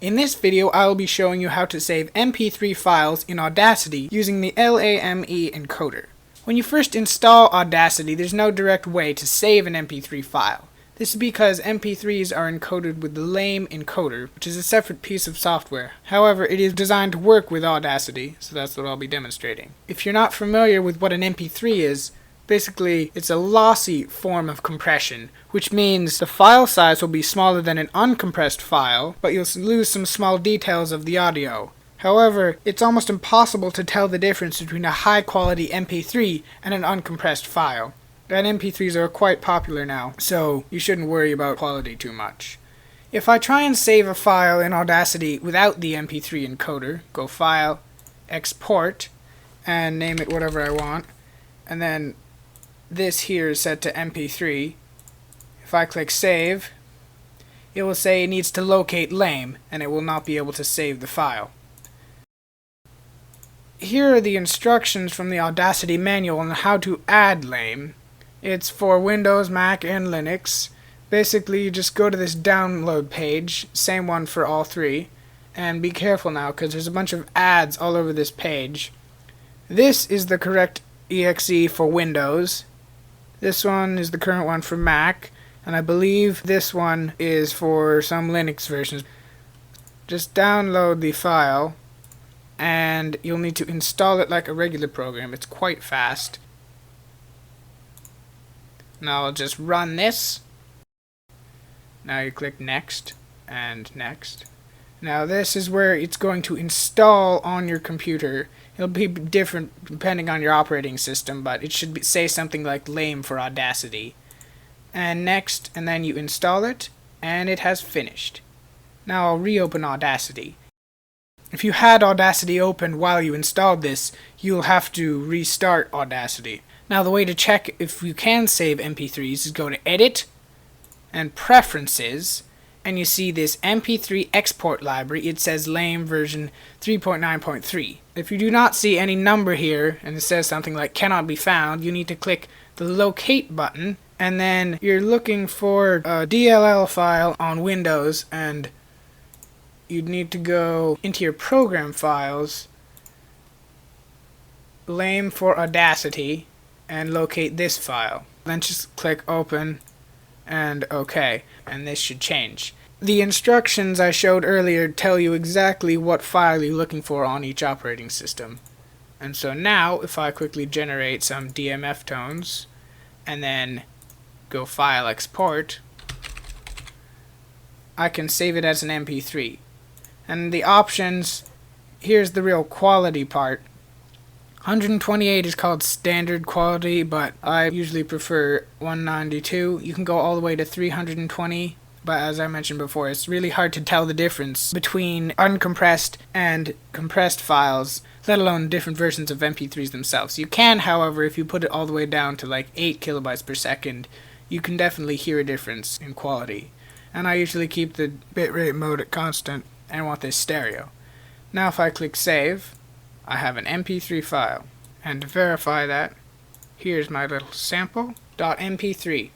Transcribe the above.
In this video, I will be showing you how to save MP3 files in Audacity using the LAME encoder. When you first install Audacity, there's no direct way to save an MP3 file. This is because MP3s are encoded with the LAME encoder, which is a separate piece of software. However, it is designed to work with Audacity, so that's what I'll be demonstrating. If you're not familiar with what an MP3 is, basically, it's a lossy form of compression, which means the file size will be smaller than an uncompressed file, but you'll lose some small details of the audio. However, it's almost impossible to tell the difference between a high-quality MP3 and an uncompressed file. And MP3s are quite popular now, so you shouldn't worry about quality too much. If I try and save a file in Audacity without the MP3 encoder, go File, Export, and name it whatever I want, and then this here is set to MP3. If I click Save, it will say it needs to locate LAME, and it will not be able to save the file. Here are the instructions from the Audacity manual on how to add LAME. It's for Windows, Mac, and Linux. Basically, you just go to this download page, same one for all three, and be careful now because there's a bunch of ads all over this page. This is the correct exe for Windows. This one is the current one for Mac, and I believe this one is for some Linux versions. Just download the file, and you'll need to install it like a regular program. It's quite fast. Now I'll just run this. Now you click Next, and Next. Now this is where it's going to install on your computer. It'll be different depending on your operating system, but it should say something like LAME for Audacity. And Next, and then you install it, and it has finished. Now I'll reopen Audacity. If you had Audacity open while you installed this, you'll have to restart Audacity. Now the way to check if you can save MP3s is go to Edit and Preferences, and you see this MP3 export library. It says LAME version 3.9.3. If you do not see any number here and it says something like cannot be found, you need to click the Locate button, and then you're looking for a DLL file on Windows, and you'd need to go into your program files, LAME for Audacity, and locate this file. Then just click Open and OK, and this should change. The instructions I showed earlier tell you exactly what file you're looking for on each operating system. And so now, if I quickly generate some DMF tones, and then go File Export, I can save it as an MP3. And the options, here's the real quality part. 128 is called standard quality, but I usually prefer 192. You can go all the way to 320, but as I mentioned before, it's really hard to tell the difference between uncompressed and compressed files, let alone different versions of MP3s themselves. You can, however, if you put it all the way down to like 8 kilobytes per second, you can definitely hear a difference in quality. And I usually keep the bitrate mode at constant and want this stereo. Now if I click Save, I have an MP3 file, and to verify that, here's my little sample.mp3.